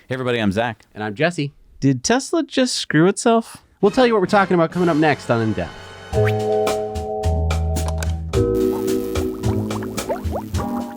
Hey everybody, I'm Zach. And I'm Jesse. Did Tesla just screw itself? We'll tell you what we're talking about coming up next on In Depth.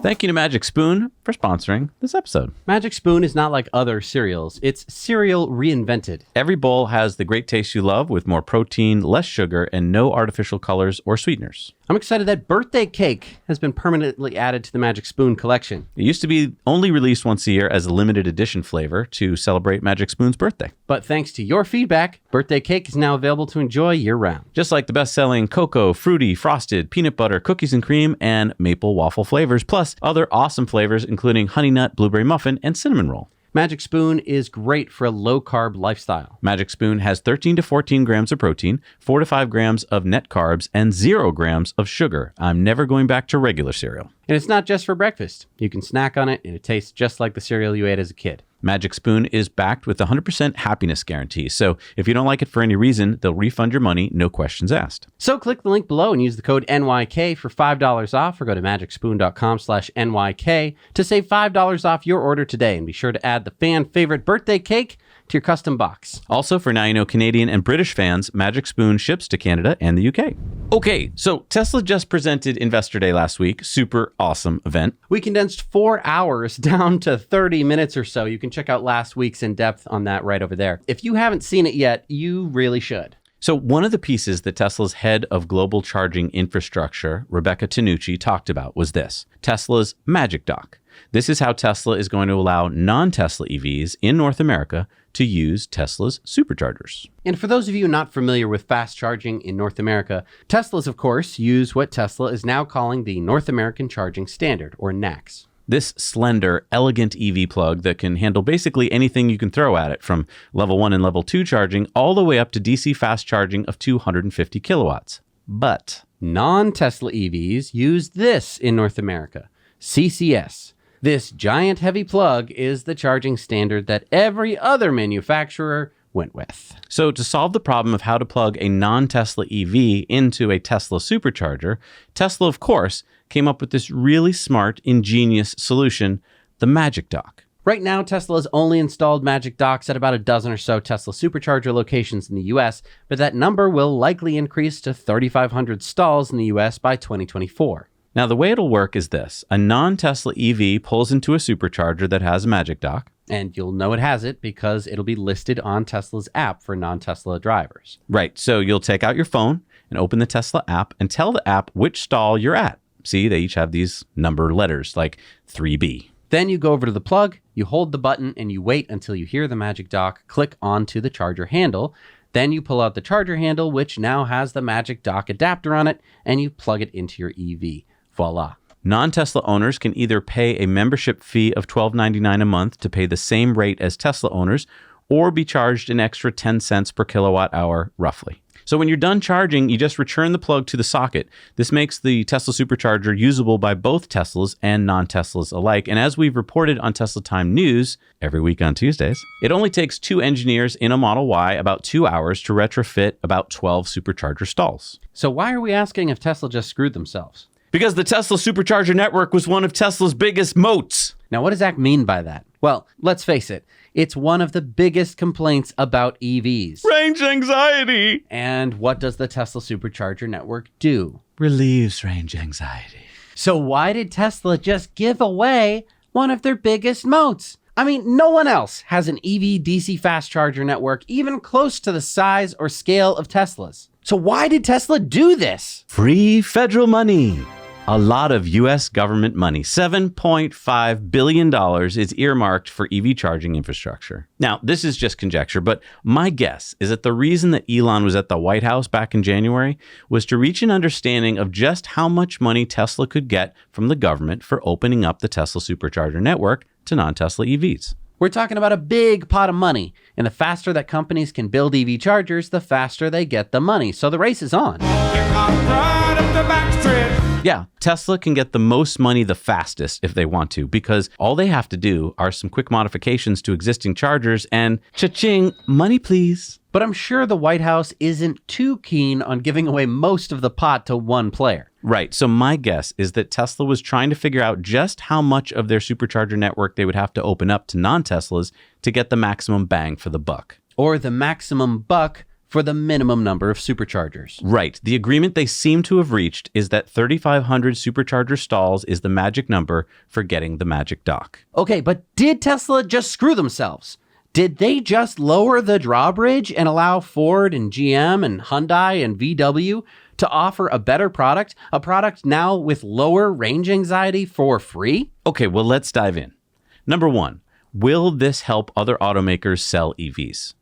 Thank you to Magic Spoon for sponsoring this episode. Magic Spoon is not like other cereals. It's cereal reinvented. Every bowl has the great taste you love with more protein, less sugar, and no artificial colors or sweeteners. I'm excited that birthday cake has been permanently added to the Magic Spoon collection. It used to be only released once a year as a limited edition flavor to celebrate Magic Spoon's birthday. But thanks to your feedback, birthday cake is now available to enjoy year-round. Just like the best-selling cocoa, fruity, frosted, peanut butter, cookies and cream, and maple waffle flavors, plus other awesome flavors including honey nut, blueberry muffin, and cinnamon roll. Magic Spoon is great for a low-carb lifestyle. Magic Spoon has 13 to 14 grams of protein, 4 to 5 grams of net carbs, and 0 grams of sugar. I'm never going back to regular cereal. And it's not just for breakfast. You can snack on it, and it tastes just like the cereal you ate as a kid. Magic Spoon is backed with a 100% happiness guarantee. So if you don't like it for any reason, they'll refund your money, no questions asked. So click the link below and use the code NYK for $5 off, or go to magicspoon.com/NYK to save $5 off your order today. And be sure to add the fan favorite birthday cake to your custom box. Also, for now you know Canadian and British fans, Magic Spoon ships to Canada and the UK. Okay, so Tesla just presented Investor Day last week. Super awesome event. We condensed 4 hours down to 30 minutes or so. You can check out last week's In Depth on that right over there. If you haven't seen it yet, you really should. So one of the pieces that Tesla's head of global charging infrastructure, Rebecca Tanucci, talked about was this: Tesla's Magic Dock. This is how Tesla is going to allow non-Tesla EVs in North America to use Tesla's superchargers. And for those of you not familiar with fast charging in North America, Teslas, of course, use what Tesla is now calling the North American Charging Standard, or NACS. This slender, elegant EV plug that can handle basically anything you can throw at it, from level 1 and level 2 charging all the way up to DC fast charging of 250 kilowatts. But non-Tesla EVs use this in North America, CCS. This giant heavy plug is the charging standard that every other manufacturer went with. So to solve the problem of how to plug a non-Tesla EV into a Tesla supercharger, Tesla, of course, came up with this really smart, ingenious solution, the Magic Dock. Right now, Tesla has only installed Magic Docks at about a dozen or so Tesla supercharger locations in the US, but that number will likely increase to 3,500 stalls in the US by 2024. Now, the way it'll work is this. A non-Tesla EV pulls into a supercharger that has a Magic Dock. And you'll know it has it because it'll be listed on Tesla's app for non-Tesla drivers. Right. So you'll take out your phone and open the Tesla app and tell the app which stall you're at. See, they each have these number letters like 3B. Then you go over to the plug, you hold the button, and you wait until you hear the Magic Dock click onto the charger handle. Then you pull out the charger handle, which now has the Magic Dock adapter on it, and you plug it into your EV. Voila. Non-Tesla owners can either pay a membership fee of $12.99 a month to pay the same rate as Tesla owners, or be charged an extra 10 cents per kilowatt hour, roughly. So when you're done charging, you just return the plug to the socket. This makes the Tesla supercharger usable by both Teslas and non-Teslas alike. And as we've reported on Tesla Time News every week on Tuesdays, it only takes 2 engineers in a Model Y about 2 hours to retrofit about 12 supercharger stalls. So why are we asking if Tesla just screwed themselves? Because the Tesla supercharger network was one of Tesla's biggest moats. Now, what does Zach mean by that? Well, let's face it. It's one of the biggest complaints about EVs. Range anxiety. And what does the Tesla supercharger network do? Relieves range anxiety. So why did Tesla just give away one of their biggest moats? I mean, no one else has an EV DC fast charger network even close to the size or scale of Tesla's. So why did Tesla do this? Free federal money. A lot of U.S. government money, $7.5 billion, is earmarked for EV charging infrastructure. Now, this is just conjecture, but my guess is that the reason that Elon was at the White House back in January was to reach an understanding of just how much money Tesla could get from the government for opening up the Tesla supercharger network to non-Tesla EVs. We're talking about a big pot of money, and the faster that companies can build EV chargers, the faster they get the money. So the race is on. Yeah, Tesla can get the most money the fastest if they want to, because all they have to do are some quick modifications to existing chargers and cha-ching, money please. But I'm sure the White House isn't too keen on giving away most of the pot to one player. Right. So my guess is that Tesla was trying to figure out just how much of their supercharger network they would have to open up to non-Teslas to get the maximum bang for the buck. Or the maximum buck for the minimum number of superchargers. Right. The agreement they seem to have reached is that 3,500 supercharger stalls is the magic number for getting the magic dock. Okay, but did Tesla just screw themselves? Did they just lower the drawbridge and allow Ford and GM and Hyundai and VW to offer a better product, a product now with lower range anxiety for free? Okay, well, let's dive in. Number one, will this help other automakers sell EVs?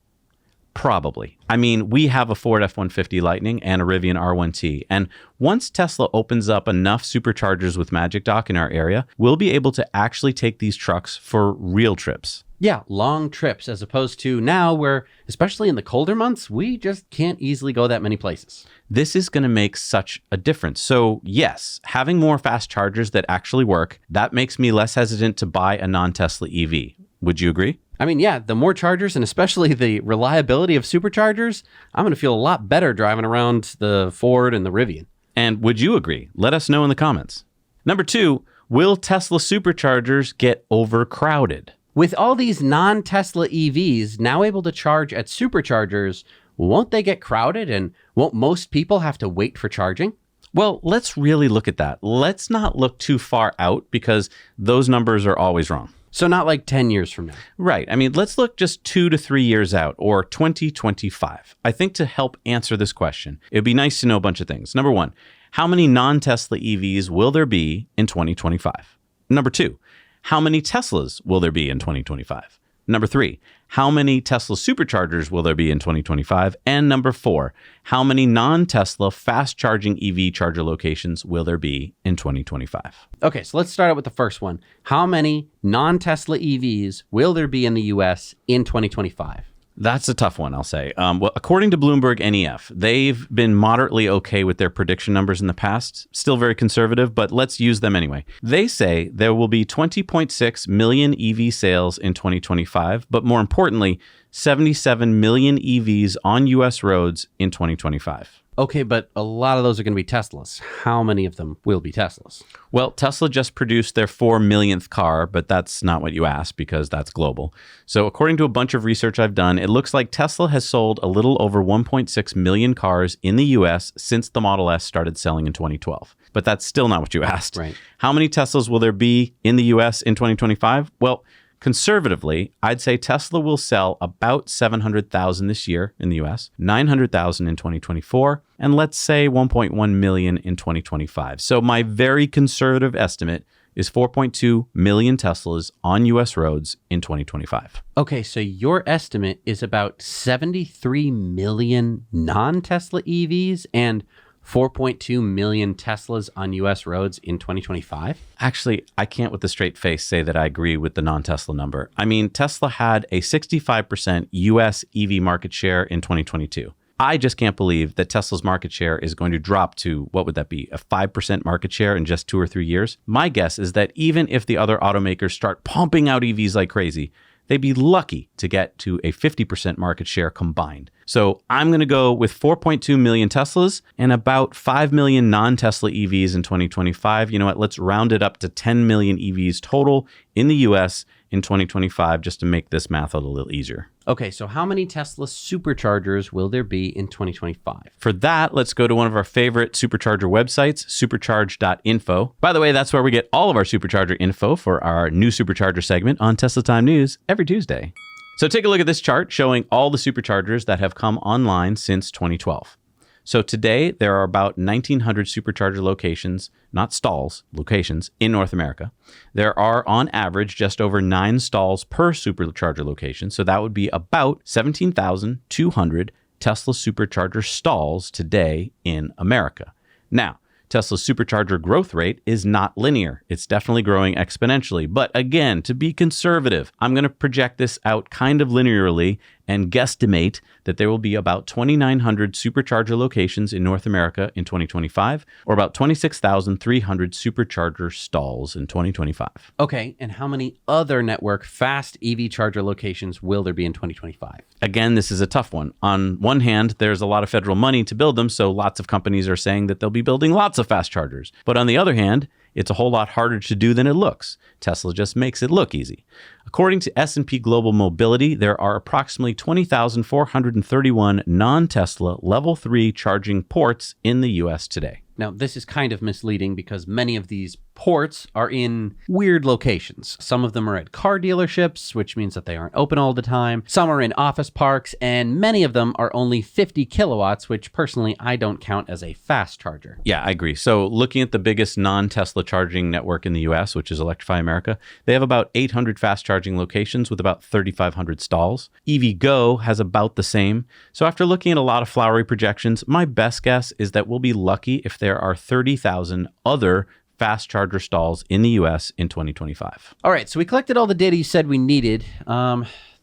Probably. I mean, we have a Ford F-150 Lightning and a Rivian R1T. And once Tesla opens up enough superchargers with Magic Dock in our area, we'll be able to actually take these trucks for real trips. Yeah, long trips as opposed to now where, especially in the colder months, we just can't easily go that many places. This is going to make such a difference. So yes, having more fast chargers that actually work, that makes me less hesitant to buy a non-Tesla EV. Would you agree? I mean, yeah, the more chargers and especially the reliability of superchargers, I'm going to feel a lot better driving around the Ford and the Rivian. And would you agree? Let us know in the comments. Number two, will Tesla superchargers get overcrowded? With all these non-Tesla EVs now able to charge at superchargers, won't they get crowded and won't most people have to wait for charging? Well, let's really look at that. Let's not look too far out because those numbers are always wrong. So not like 10 years from now. Right. I mean, let's look just 2 to 3 years out or 2025. I think to help answer this question, it'd be nice to know a bunch of things. Number one, how many non-Tesla EVs will there be in 2025? Number two, how many Teslas will there be in 2025? Number three, how many Tesla superchargers will there be in 2025? And number four, how many non-Tesla fast charging EV charger locations will there be in 2025? Okay, so let's start out with the first one. How many non-Tesla EVs will there be in the US in 2025? That's a tough one, I'll say. Well, according to Bloomberg NEF, they've been moderately okay with their prediction numbers in the past. Still very conservative, but let's use them anyway. They say there will be 20.6 million EV sales in 2025, but more importantly, 77 million EVs on US roads in 2025. Okay, but a lot of those are going to be Teslas. How many of them will be Teslas? Well, Tesla just produced their 4 millionth car, but that's not what you asked because that's global. So according to a bunch of research I've done, it looks like Tesla has sold a little over 1.6 million cars in the US since the Model S started selling in 2012. But that's still not what you asked. Right. How many Teslas will there be in the US in 2025? Well, conservatively, I'd say Tesla will sell about 700,000 this year in the US, 900,000 in 2024, and let's say 1.1 million in 2025. So my very conservative estimate is 4.2 million Teslas on US roads in 2025. Okay, so your estimate is about 73 million non-Tesla EVs and 4.2 million Teslas on US roads in 2025? Actually, I can't with a straight face say that I agree with the non-Tesla number. I mean, Tesla had a 65% US EV market share in 2022. I just can't believe that Tesla's market share is going to drop to, what would that be, a 5% market share in just 2 or 3 years? My guess is that even if the other automakers start pumping out EVs like crazy, they'd be lucky to get to a 50% market share combined. So I'm going to go with 4.2 million Teslas and about 5 million non-Tesla EVs in 2025. You know what? Let's round it up to 10 million EVs total in the US in 2025 just to make this math a little easier. Okay, so how many Tesla superchargers will there be in 2025? For that, let's go to one of our favorite supercharger websites, supercharge.info. By the way, that's where we get all of our supercharger info for our new supercharger segment on Tesla Time News every Tuesday. So take a look at this chart showing all the superchargers that have come online since 2012. So today, there are about 1,900 supercharger locations, not stalls, locations, in North America. There are, on average, just over 9 stalls per supercharger location. So that would be about 17,200 Tesla supercharger stalls today in America. Now, Tesla's supercharger growth rate is not linear. It's definitely growing exponentially. But again, to be conservative, I'm going to project this out kind of linearly and guesstimate that there will be about 2,900 Supercharger locations in North America in 2025, or about 26,300 Supercharger stalls in 2025. Okay, and how many other network fast EV charger locations will there be in 2025? Again, this is a tough one. On one hand, there's a lot of federal money to build them, so lots of companies are saying that they'll be building lots of fast chargers. But on the other hand, it's a whole lot harder to do than it looks. Tesla just makes it look easy. According to S&P Global Mobility, there are approximately 20,431 non-Tesla Level 3 charging ports in the U.S. today. Now, this is kind of misleading because many of these ports are in weird locations. Some of them are at car dealerships, which means that they aren't open all the time. Some are in office parks, and many of them are only 50 kilowatts, which personally I don't count as a fast charger. Yeah, I agree. So looking at the biggest non-Tesla charging network in the U.S., which is Electrify America, they have about 800 fast charging locations with about 3,500 stalls. EVgo has about the same. So after looking at a lot of flowery projections, my best guess is that we'll be lucky if there are 30,000 other fast charger stalls in the US in 2025. All right, so we collected all the data you said we needed.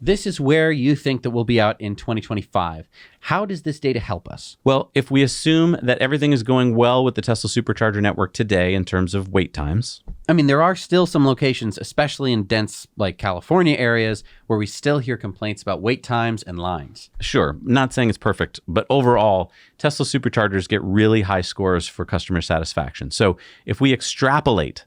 This is where you think that we'll be out in 2025. How does this data help us? Well, if we assume that everything is going well with the Tesla Supercharger network today in terms of wait times. I mean, there are still some locations, especially in dense, like California areas, where we still hear complaints about wait times and lines. Sure, not saying it's perfect, but overall, Tesla Superchargers get really high scores for customer satisfaction. So if we extrapolate,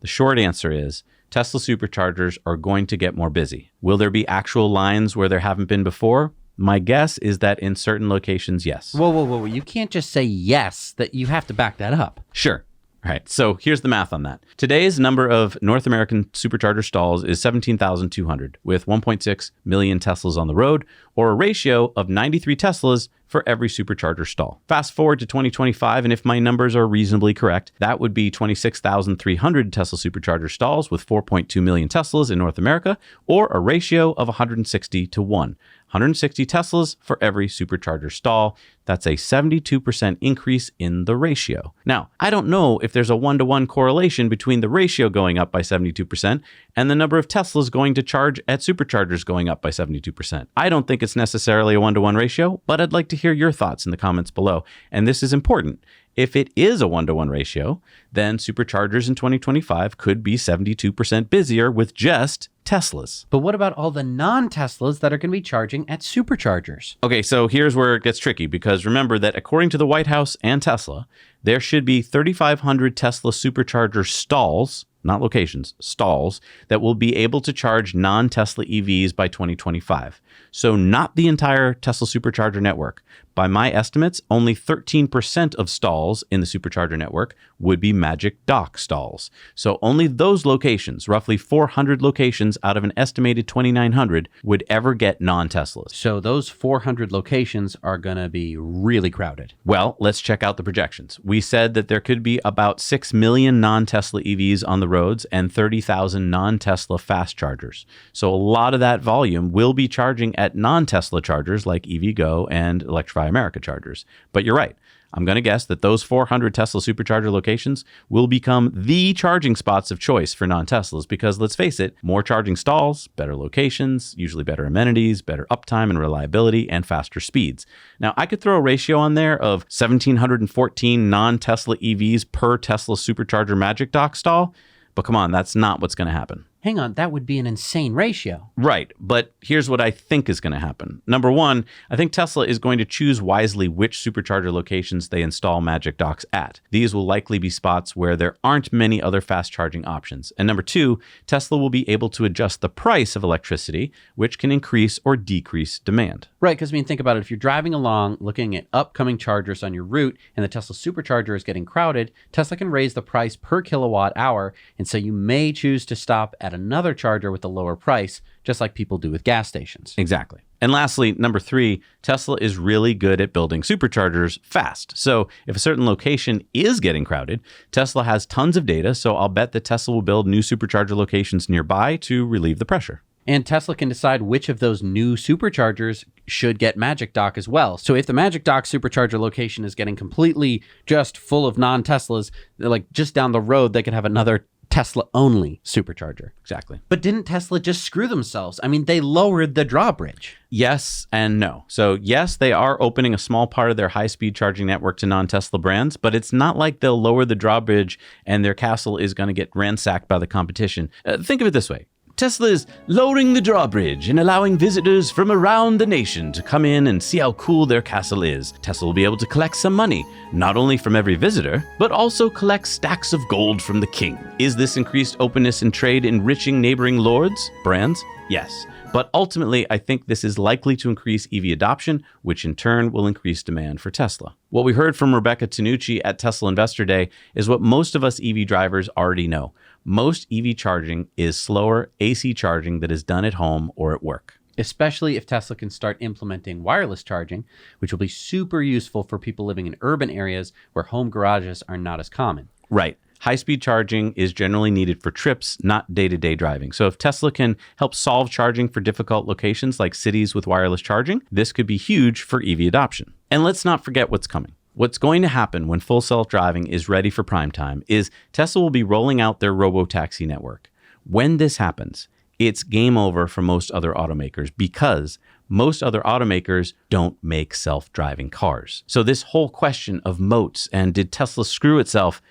the short answer is Tesla Superchargers are going to get more busy. Will there be actual lines where there haven't been before? My guess is that in certain locations, yes. Whoa. You can't just say yes, that you have to back that up. Sure. All right, so here's the math on that. Today's number of North American Supercharger stalls is 17,200, with 1.6 million Teslas on the road, or a ratio of 93 Teslas for every Supercharger stall. Fast forward to 2025, and if my numbers are reasonably correct, that would be 26,300 Tesla Supercharger stalls with 4.2 million Teslas in North America, or a ratio of 160 to 1. 160 Teslas for every Supercharger stall. That's a 72% increase in the ratio. Now, I don't know if there's a one-to-one correlation between the ratio going up by 72% and the number of Teslas going to charge at Superchargers going up by 72%. I don't think it's necessarily a one-to-one ratio, but I'd like to hear your thoughts in the comments below. And this is important. If it is a one-to-one ratio, then Superchargers in 2025 could be 72% busier with just Teslas. But what about all the non-Teslas that are going to be charging at Superchargers? Okay, so here's where it gets tricky, because remember that according to the White House and Tesla, there should be 3,500 Tesla Supercharger stalls, not locations, stalls, that will be able to charge non-Tesla EVs by 2025. So not the entire Tesla Supercharger network. By my estimates, only 13% of stalls in the Supercharger network would be Magic Dock stalls. So only those locations, roughly 400 locations out of an estimated 2,900, would ever get non-Teslas. So those 400 locations are going to be really crowded. Well, let's check out the projections. We said that there could be about 6 million non-Tesla EVs on the roads and 30,000 non-Tesla fast chargers. So a lot of that volume will be charging at non-Tesla chargers like EVgo and Electrify America chargers. But you're right. I'm going to guess that those 400 Tesla Supercharger locations will become the charging spots of choice for non-Teslas because, let's face it, more charging stalls, better locations, usually better amenities, better uptime and reliability, and faster speeds. Now, I could throw a ratio on there of 1,714 non-Tesla EVs per Tesla Supercharger Magic Dock stall, but come on, that's not what's going to happen. Hang on, that would be an insane ratio. Right, but here's what I think is going to happen. Number one, I think Tesla is going to choose wisely which Supercharger locations they install Magic Docks at. These will likely be spots where there aren't many other fast charging options. And number two, Tesla will be able to adjust the price of electricity, which can increase or decrease demand. Right, because I mean, think about it. If you're driving along looking at upcoming chargers on your route and the Tesla Supercharger is getting crowded, Tesla can raise the price per kilowatt hour. And so you may choose to stop at another charger with a lower price, just like people do with gas stations. Exactly. And lastly, number three, Tesla is really good at building superchargers fast. So if a certain location is getting crowded, Tesla has tons of data, so I'll bet that Tesla will build new supercharger locations nearby to relieve the pressure. And Tesla can decide which of those new superchargers should get Magic Dock as well. So if the Magic Dock supercharger location is getting completely just full of non-Teslas, like just down the road, they could have another Tesla-only supercharger. Exactly. But didn't Tesla just screw themselves? I mean, they lowered the drawbridge. Yes and no. So yes, they are opening a small part of their high-speed charging network to non-Tesla brands, but it's not like they'll lower the drawbridge and their castle is going to get ransacked by the competition. Think of it this way. Tesla is lowering the drawbridge and allowing visitors from around the nation to come in and see how cool their castle is. Tesla will be able to collect some money, not only from every visitor, but also collect stacks of gold from the king. Is this increased openness in trade enriching neighboring lords, brands? Yes. But ultimately, I think this is likely to increase EV adoption, which in turn will increase demand for Tesla. What we heard from Rebecca Tanucci at Tesla Investor Day is what most of us EV drivers already know. Most EV charging is slower AC charging that is done at home or at work. Especially if Tesla can start implementing wireless charging, which will be super useful for people living in urban areas where home garages are not as common. Right. High-speed charging is generally needed for trips, not day-to-day driving. So if Tesla can help solve charging for difficult locations like cities with wireless charging, this could be huge for EV adoption. And let's not forget what's coming. What's going to happen when full self-driving is ready for prime time is Tesla will be rolling out their robo-taxi network. When this happens, it's game over for most other automakers because most other automakers don't make self-driving cars. So this whole question of moats and did Tesla screw itself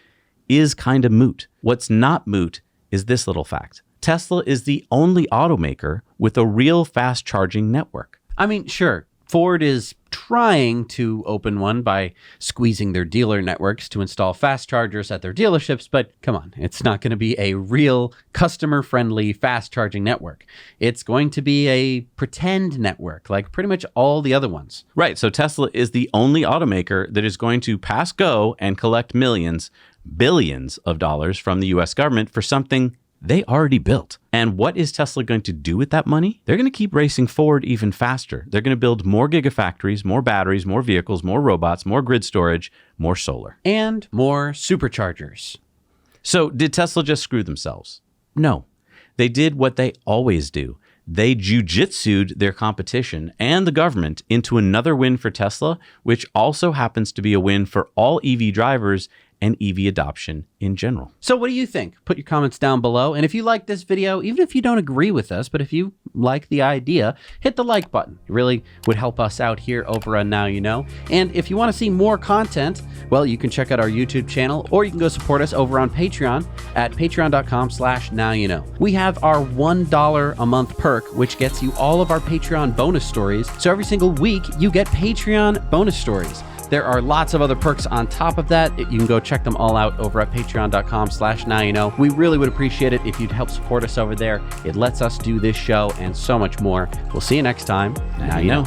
is kind of moot. What's not moot is this little fact. Tesla is the only automaker with a real fast charging network. I mean, sure, Ford is trying to open one by squeezing their dealer networks to install fast chargers at their dealerships, but come on, it's not going to be a real customer-friendly fast charging network. It's going to be a pretend network, like pretty much all the other ones. Right, so Tesla is the only automaker that is going to pass go and collect billions of dollars from the US government for something they already built. And what is Tesla going to do with that money? They're going to keep racing forward even faster. They're going to build more gigafactories, more batteries, more vehicles, more robots, more grid storage, more solar. And more superchargers. So did Tesla just screw themselves? No. They did what they always do. They jujitsu'd their competition and the government into another win for Tesla, which also happens to be a win for all EV drivers and EV adoption in general. So what do you think? Put your comments down below. And if you like this video, even if you don't agree with us, but if you like the idea, hit the like button. It really would help us out here over on Now You Know. And if you want to see more content, well, you can check out our YouTube channel, or you can go support us over on Patreon at patreon.com/nowyouknow. We have our $1 a month perk, which gets you all of our Patreon bonus stories. So every single week, you get Patreon bonus stories. There are lots of other perks on top of that. You can go check them all out over at patreon.com/nowyouknow. We really would appreciate it if you'd help support us over there. It lets us do this show and so much more. We'll see you next time. Now you know.